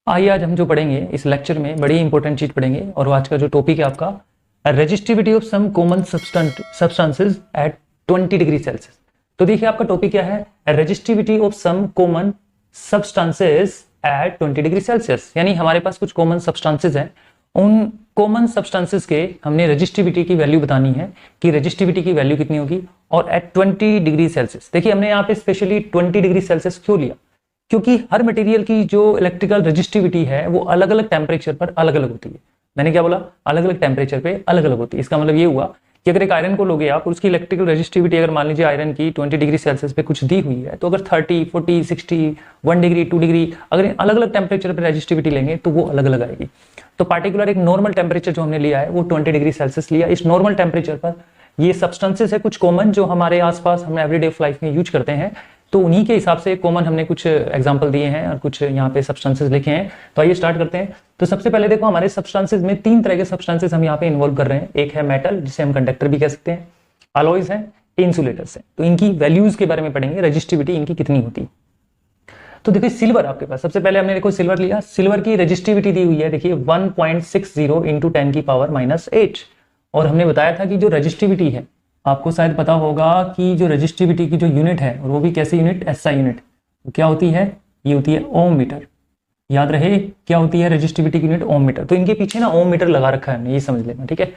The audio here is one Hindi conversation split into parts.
आइए आज हम जो पढ़ेंगे इस लेक्चर में बड़ी इंपॉर्टेंट चीज पढ़ेंगे और आज का जो टॉपिक है आपका resistivity of some common substances at 20 degree Celsius. तो देखिए आपका टॉपिक क्या है, resistivity of some common substances at 20 degree Celsius. यानी हमारे पास कुछ कॉमन सब्सटेंसेस हैं, उन कॉमन सब्सटेंसेस के हमने रेजिस्टिविटी की वैल्यू बतानी है कि रेजिस्टिविटी की वैल्यू कितनी होगी और एट 20 डिग्री सेल्सियस। देखिए हमने यहाँ पे स्पेशली 20 डिग्री सेल्सियस क्यों लिया, क्योंकि हर मटेरियल की जो इलेक्ट्रिकल रेजिस्टिविटी है वो अलग अलग टेम्परेचर पर अलग अलग होती है। मैंने क्या बोला, अलग अलग टेम्परेचर पे अलग अलग होती है। इसका मतलब ये हुआ कि अगर एक आयरन को लोगे आप और उसकी इलेक्ट्रिकल रेजिस्टिविटी अगर मान लीजिए आयरन की 20 डिग्री सेल्सियस पे कुछ दी हुई है, तो अगर 30, 40, 60, 1 डिग्री, 2 डिग्री अगर अलग अलग टेम्परेचर पर रेजिस्टिविटी लेंगे तो वो अलग अलग आएगी। तो पार्टिकुलर एक नॉर्मल टेम्परेचर जो हमने लिया है वो 20 डिग्री सेल्सियस लिया। इस नॉर्मल टेम्परेचर पर ये सब्सटेंसेस है कुछ कॉमन जो हमारे आसपास हम एवरीडे ऑफ लाइफ में यूज करते हैं, तो उन्हीं के हिसाब से कॉमन हमने कुछ एग्जांपल दिए हैं और कुछ यहाँ पे सब्सटेंसेस लिखे हैं। तो आइए स्टार्ट करते हैं। तो सबसे पहले देखो हमारे सब्सटेंसेस में 3 तरह के सब्सटेंसेस हम यहाँ पे इन्वॉल्व कर रहे हैं। एक है मेटल जिसे हम कंडक्टर भी कह सकते हैं, अलॉयज हैं, इंसुलेटर्स हैं। तो इनकी वैल्यूज के बारे में पढ़ेंगे, रेजिस्टिविटी इनकी कितनी होती है। तो देखिए सिल्वर आपके पास, सबसे पहले हमने देखो सिल्वर लिया। सिल्वर की रेजिस्टिविटी दी हुई है देखिए 1.60 इंटू 10 की पावर -8। और हमने बताया था कि जो रेजिस्टिविटी है, आपको शायद पता होगा कि जो रेजिस्टिविटी की जो यूनिट है और वो भी कैसे यूनिट, एसआई यूनिट, तो क्या होती है, ये होती है ओम मीटर। याद रहे क्या होती है रेजिस्टिविटी की यूनिट, ओम मीटर। तो इनके पीछे ना ओम मीटर लगा रखा है हमने, ये समझ लेना, ठीक है।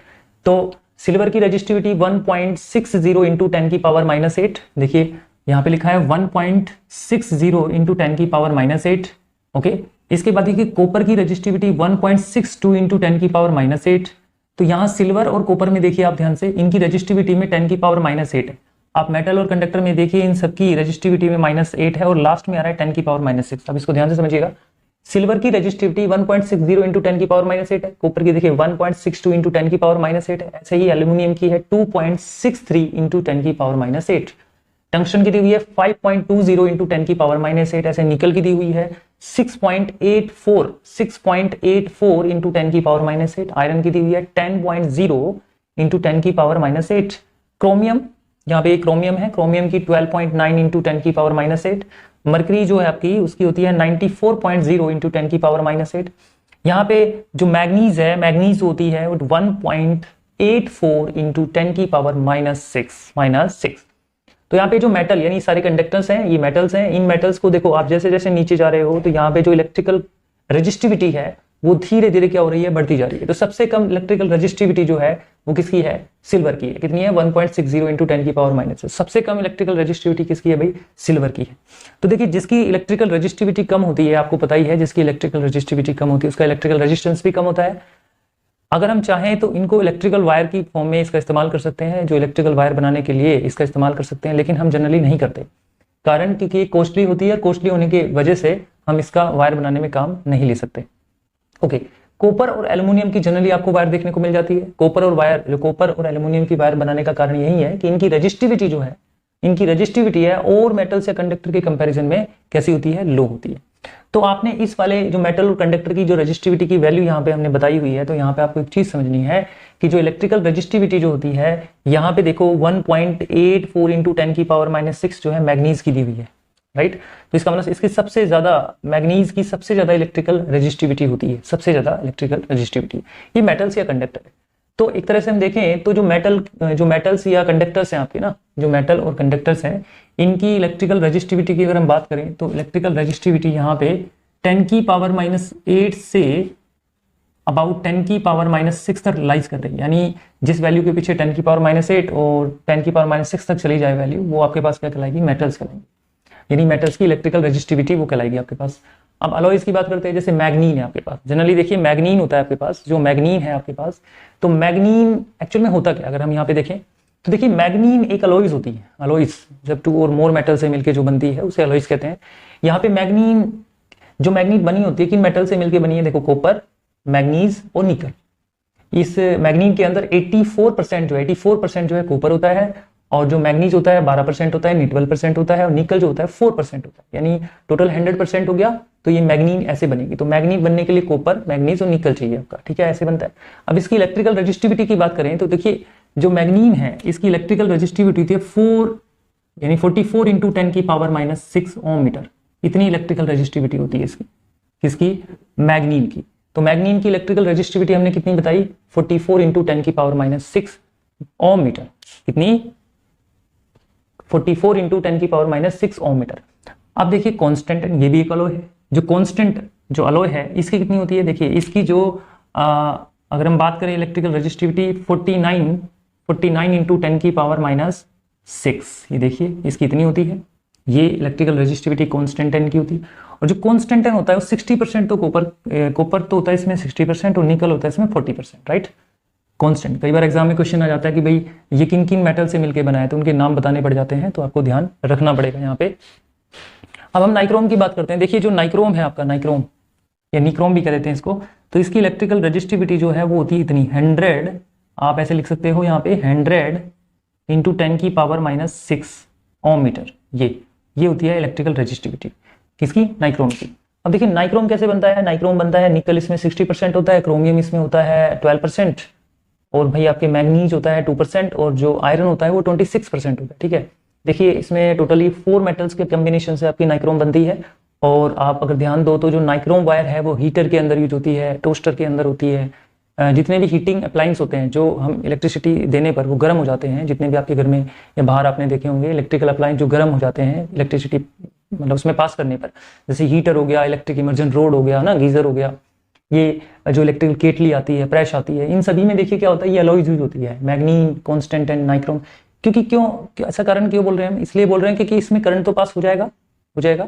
तो सिल्वर की रेजिस्टिविटी 1.60 इंटू 10 की पावर -8। देखिए यहाँ पे लिखा है 1.60 इंटू 10 की पावर -8। ओके, इसके बाद देखिए कॉपर की रेजिस्टिविटी 1.62 इंटू 10 की पावर -8। तो यहाँ सिल्वर और कॉपर में देखिए आप ध्यान से, इनकी रेजिस्टिविटी में 10 की पावर -8 है। आप मेटल और कंडक्टर में देखिए इन सबकी रेजिस्टिविटी में -8 है और लास्ट में आ रहा है 10 की पावर -6। अब इसको ध्यान से समझिएगा, सिल्वर की रेजिस्टिविटी 1.60 इंटू 10 की पावर -8 है, कॉपर की देखिए 1.62 इंटू 10 की पावर -8 है। ऐसे ही एल्यूमिनियम की है 2.63 इंटू 10 की पावर -8। टंक्स्टन की दी हुई है 5.20 इंटू 10 की पावर -8। ऐसे निकल की दी हुई है 6.84 इंटू 10 की पावर -8। आयरन की दी हुई है 10.0 इंटू 10 की पावर -8। क्रोमियम, यहाँ पे क्रोमियम है, क्रोमियम की 12.9 इंटू 10 की पावर -8। मरकरी जो है आपकी उसकी होती है 94.0 इंटू 10 की पावर -8। यहाँ पे जो मैग्नीज है, मैग्नीज होती है 1.84 इंटू 10 की पावर -6। तो यहाँ पे जो मेटल यानी सारे कंडक्टर्स हैं, ये मेटल्स हैं। इन मेटल्स को देखो आप जैसे जैसे नीचे जा रहे हो तो यहाँ पे जो इलेक्ट्रिकल रेजिस्टिविटी है वो धीरे धीरे क्या हो रही है, बढ़ती जा रही है। तो सबसे कम इलेक्ट्रिकल रेजिस्टिविटी जो है वो किसकी है, सिल्वर की है। कितनी है, 1.60 इंटू 10 की पावर -6। सबसे कम इलेक्ट्रिकल रेजिस्टिविटी किसकी है भाई, सिल्वर की है। तो देखिए जिसकी इलेक्ट्रिकल रेजिस्टिविटी कम होती है, आपको पता ही है जिसकी इलेक्ट्रिकल रेजिस्टिविटी कम होती है उसका इलेक्ट्रिकल रेजिस्टेंस भी कम होता है। अगर हम चाहें तो इनको इलेक्ट्रिकल वायर की फॉर्म में इसका इस्तेमाल कर सकते हैं, जो इलेक्ट्रिकल वायर बनाने के लिए इसका इस्तेमाल कर सकते हैं, लेकिन हम जनरली नहीं करते। कारण क्योंकि ये कॉस्टली होती है, कॉस्टली होने की वजह से हम इसका वायर बनाने में काम नहीं ले सकते। ओके, कॉपर और एल्यूमिनियम की जनरली आपको वायर देखने को मिल जाती है। कॉपर और वायर, जो कॉपर और एल्यूमिनियम की वायर बनाने का कारण यही है कि इनकी रेजिस्टिविटी जो है, इनकी रेजिस्टिविटी है और मेटल्स या कंडक्टर के कंपैरिजन में कैसी होती है, लो होती है। तो आपने इस वाले जो मेटल और कंडक्टर की जो रेजिस्टिविटी की वैल्यू यहाँ पे हमने बताई हुई है, तो यहाँ पे आपको एक चीज समझनी है कि जो इलेक्ट्रिकल रेजिस्टिविटी जो होती है, यहाँ पे देखो 1.84 इंटू 10 की पावर -6 जो है मैग्नीज की दी हुई है, राइट। तो इसका मतलब इसकी सबसे ज्यादा, मैग्नीज की सबसे ज्यादा इलेक्ट्रिकल रेजिस्टिविटी होती है, सबसे ज्यादा इलेक्ट्रिकल रेजिस्टिविटी। ये मेटल्स या कंडक्टर है। तो एक तरह से हम देखें तो जो मेटल्स या कंडक्टर्स हैं आपके ना, जो मेटल और कंडक्टर्स हैं, इनकी इलेक्ट्रिकल रेजिस्टिविटी की अगर हम बात करें तो इलेक्ट्रिकल रेजिस्टिविटी यहाँ पे 10 की पावर -8 से अबाउट 10 की पावर -6 तक लाइज कर रही है। यानी जिस वैल्यू के पीछे 10 की पावर -8 और 10 की पावर -6 तक चली जाए वैल्यू, वो आपके पास क्या कहलाएगी, मेटल्स कहलाएंगी। यानी मेटल्स की इलेक्ट्रिकल रेजिस्टिविटी वो कहलाएगी आपके पास। अब अलॉयज की बात करते हैं, जैसे मैग्नीन है आपके पास। जनरली देखिए मैग्नीन होता है आपके पास, जो मैग्नीन है आपके पास, तो मैग्नीन एक्चुअल में होता क्या, अगर हम यहाँ पे देखें तो देखिए मैग्नीन एक अलॉयज होती है। अलॉयज जब 2 और मोर मेटल से मिलकर जो बनती है उसे अलॉयज कहते हैं। यहाँ पे मैग्नीन, जो मैग्नीन बनी होती है किन मेटल से मिलकर बनी है, देखो कॉपर, मैग्नीज और निकल। इस मैग्नीन के अंदर 84% जो है कॉपर होता है, और जो मैग्नीज होता है 12% होता है, 12% होता है, और निकल जो होता है 4% होता है। यानी टोटल 100% हो गया। तो ये मैग्नीन ऐसे बनेगी। तो मैग्नीन बनने के लिए कॉपर, मैग्नीज और निकल चाहिए आपका, ठीक है, ऐसे बनता है। अब इसकी इलेक्ट्रिकल रेजिस्टिविटी की बात करें तो देखिए जो मैग्नीन है इसकी इलेक्ट्रिकल रेजिस्टिविटी होती है 44 इंटू 10 की पावर -6 ओम मीटर। इतनी इलेक्ट्रिकल रेजिस्टिविटी होती है इसकी। किसकी? मैग्नीन की। तो मैग्नीन की इलेक्ट्रिकल रेजिस्टिविटी हमने कितनी बताई? 44 इंटू 10⁻⁻6 ओम मीटर। कितनी? 44 इंटू 10⁻⁻6 ओम मीटर। अब देखिए कांस्टेंट, ये भी एक अलॉय है। जो कांस्टेंट जो अलॉय है इसकी कितनी होती है? देखिए इसकी जो अगर हम बात करें इलेक्ट्रिकल रेजिस्टिविटी 49 इंटू 10⁻⁻6, ये देखिए इसकी इतनी होती है। ये इलेक्ट्रिकल रेजिस्टिविटी कांस्टेंट की होती है। और जो कांस्टेंट होता है वो 60% तो कॉपर तो होता है इसमें 60% और निकल होता है इसमें 40%, राइट। कांस्टेंट कई बार एग्जाम में क्वेश्चन आ जाता है कि भाई ये किन किन मेटल से मिलकर बना है, तो उनके नाम बताने पड़ जाते हैं, तो आपको ध्यान रखना पड़ेगा यहाँ पे। अब हम नाइक्रोम की बात करते हैं। देखिए जो नाइक्रोम है आपका, नाइक्रोम या निक्रोम भी कह देते हैं इसको, तो इसकी इलेक्ट्रिकल रेजिस्टिविटी जो है वो होती है इतनी 100, आप ऐसे लिख सकते हो यहाँ पे 100 इंटू 10⁻⁻6 ओम मीटर। ये होती है इलेक्ट्रिकल रेजिस्टिविटी किसकी? नाइक्रोम की। अब देखिए नाइक्रोम कैसे बनता है? नाइक्रोम बनता है, निकल इसमें 60% होता है, क्रोमियम इसमें होता है 12%, और भाई आपके मैग्नीज होता है 2%, और जो आयरन होता है वो 26% होता है, ठीक है। देखिए इसमें टोटली 4 मेटल्स के कॉम्बिनेशन से आपकी नाइक्रोम बनती है। और आप अगर ध्यान दो तो जो नाइक्रोम वायर है वो हीटर के अंदर यूज होती है, टोस्टर के अंदर होती है, जितने भी हीटिंग अप्लायंस होते हैं जो हम इलेक्ट्रिसिटी देने पर वो गर्म हो जाते हैं, जितने भी आपके घर में या बाहर आपने देखे होंगे इलेक्ट्रिकल अप्लायंस जो गर्म हो जाते हैं इलेक्ट्रिसिटी मतलब उसमें पास करने पर, जैसे हीटर हो गया, इलेक्ट्रिक इमर्जन रोड हो गया ना, गीजर हो गया, ये जो इलेक्ट्रिकल केटली आती है, प्रेस आती है, इन सभी में देखिए क्या होता है, ये अलॉयज यूज होती है, मैग्नीन, कांस्टेंट एंड नाइक्रोम। क्योंकि क्यों ऐसा कारण क्यों बोल रहे हैं हम? इसलिए बोल रहे हैं क्योंकि इसमें करंट तो पास हो जाएगा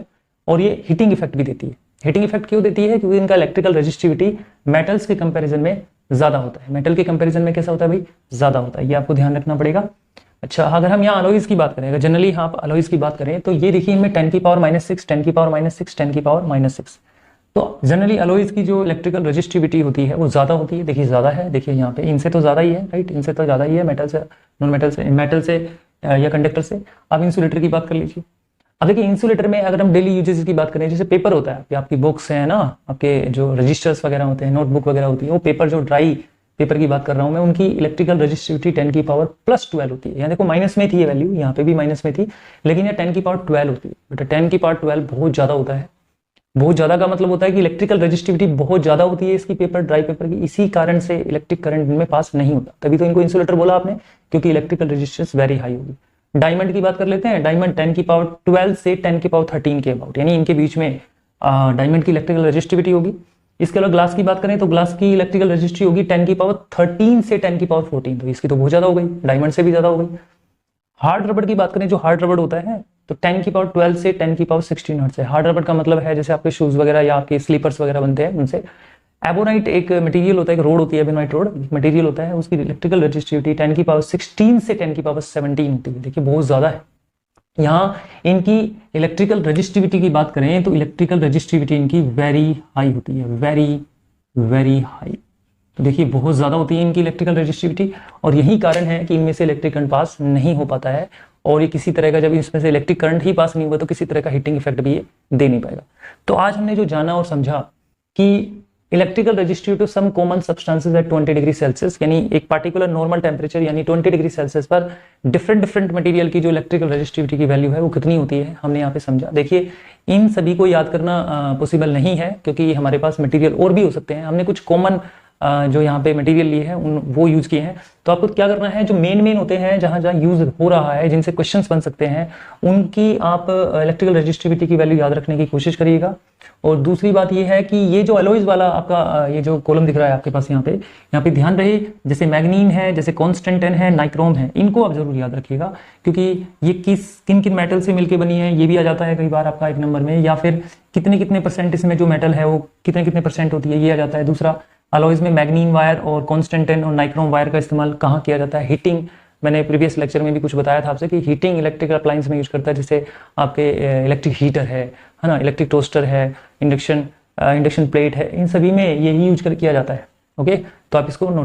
और ये हीटिंग इफेक्ट भी देती है। हीटिंग इफेक्ट क्यों देती है? क्योंकि इनका इलेक्ट्रिकल रेजिस्टिविटी मेटल्स के कंपैरिजन में ज्यादा होता है। मेटल के कंपैरिजन में कैसा होता है भाई? ज्यादा होता है, ये आपको ध्यान रखना पड़ेगा। अच्छा, अगर हम यहाँ अलॉयज की बात करें, अगर जनरली हाँ अलॉयज की बात करें तो ये देखिए इनमें 10⁻⁻6 10⁻⁻6 10⁻�6, तो जनरली अलॉयज की जो इलेक्ट्रिकल रेजिस्टिविटी होती है वो ज्यादा होती है। देखिए ज्यादा है, देखिए यहाँ पे इनसे तो ज्यादा ही है, राइट, इनसे तो ज्यादा ही है, मेटल से, नॉन मेटल से या कंडक्टर से। अब इंसुलेटर की बात कर लीजिए। अब देखिए इंसुलेटर में अगर हम डेली यूजेस की बात करें, जैसे पेपर होता है, आपकी बुक्स है ना, आपके जो रजिस्टर्स वगैरह होते हैं, नोटबुक वगैरह होती है, वो पेपर जो ड्राई पेपर की बात कर रहा हूं मैं, उनकी इलेक्ट्रिकल रेजिस्टिविटी 10⁻+12 होती है। यहाँ देखो माइनस में थी ये वैल्यू, यहाँ पे भी माइनस में थी, लेकिन ये 10⁻12 होती है। बेटा 10⁻12 बहुत ज्यादा होता है। बहुत ज्यादा का मतलब होता है कि इलेक्ट्रिकल रेजिस्टिविटी बहुत ज्यादा होती है इसकी पेपर, ड्राई पेपर की, इसी कारण से इलेक्ट्रिक करंट इनमें पास नहीं होता। तभी तो इनको इंसुलेटर बोला आपने, क्योंकि इलेक्ट्रिकल रेजिस्टेंस वेरी हाई होगी। डायमंड की बात कर लेते हैं। डायमंड 10⁻12 से 10⁻13 के अबाउट, यानी इनके बीच में डायमंड की इलेक्ट्रिकल रेजिस्टिविटी होगी। इसके अलावा ग्लास की बात करें तो ग्लास की इलेक्ट्रिकल रेजिस्टिविटी होगी 10⁻13 से 10⁻14, तो इसकी तो बहुत ज्यादा हो गई, डायमंड से भी ज्यादा हो गई। हार्ड रबड़ की बात करें, जो हार्ड रबड़ होता है तो 10⁻12 से 10⁻16 हर्ट्ज है। हार्ड रबड़ का मतलब है जैसे आपके शूज वगैरह या आपके स्लीपर्स वगैरह बनते हैं उनसे। एबोनाइट एक मटेरियल होता है, एक रोड होती है, एबोनाइट रोड मटेरियल होता है, उसकी इलेक्ट्रिकल रेजिस्टिविटी 10⁻16 से 10⁻17 होती है। देखिए बहुत ज्यादा है। यहाँ इनकी इलेक्ट्रिकल रेजिस्टिविटी की बात करें तो इलेक्ट्रिकल रेजिस्टिविटी इनकी वेरी हाई होती है, वेरी हाई। तो देखिए बहुत ज्यादा होती है इनकी इलेक्ट्रिकल रेजिस्टिविटी, और यही कारण है कि इनमें से इलेक्ट्रिक करंट पास नहीं हो पाता है। और ये किसी तरह का, जब इसमें से इलेक्ट्रिक करंट ही पास नहीं हुआ तो किसी तरह का हीटिंग इफेक्ट भी ये दे नहीं पाएगा। तो आज हमने जो जाना और समझा कि electrical resistivity of some common substances at 20 degree Celsius, यानी एक पार्टिकुलर नॉर्मल टेम्परेचर यानी 20 डिग्री सेल्सियस पर डिफरेंट मटेरियल की जो इलेक्ट्रिकल रेजिस्टिविटी की वैल्यू है वो कितनी होती है, हमने यहाँ पे समझा। देखिए इन सभी को याद करना पॉसिबल नहीं है, क्योंकि हमारे पास मटेरियल और भी हो सकते हैं। हमने कुछ कॉमन जो यहाँ पे मटेरियल लिए हैं वो यूज किए हैं। तो आपको क्या करना है, जो मेन होते हैं, जहां जहां यूज हो रहा है, जिनसे क्वेश्चंस बन सकते हैं, उनकी आप इलेक्ट्रिकल रेजिस्टिविटी की वैल्यू याद रखने की कोशिश करिएगा। और दूसरी बात ये है कि ये जो अलॉयज वाला आपका ये जो कॉलम दिख रहा है आपके पास यहाँ पे ध्यान रहे, जैसे मैग्नीन है, जैसे कांस्टेंटन है, नाइक्रोम है, इनको आप जरूर याद रखिएगा, क्योंकि ये किन किन मेटल से मिलकर बनी है ये भी आ जाता है कई बार आपका एक नंबर में, या फिर कितने परसेंट इसमें जो मेटल है वो कितने परसेंट होती है ये आ जाता है। दूसरा, अलॉयज में मैग्नीन वायर और कांस्टेंटन और नाइक्रोम वायर का इस्तेमाल कहाँ किया जाता है। हीटिंग, मैंने प्रीवियस लेक्चर में भी कुछ बताया था आपसे कि हीटिंग इलेक्ट्रिकल अप्लायंस में यूज करता है, जैसे आपके इलेक्ट्रिक हीटर है ना, इलेक्ट्रिक टोस्टर है, इंडक्शन प्लेट है, इन सभी में यही यूज किया जाता है। ओके, तो आप इसको नोट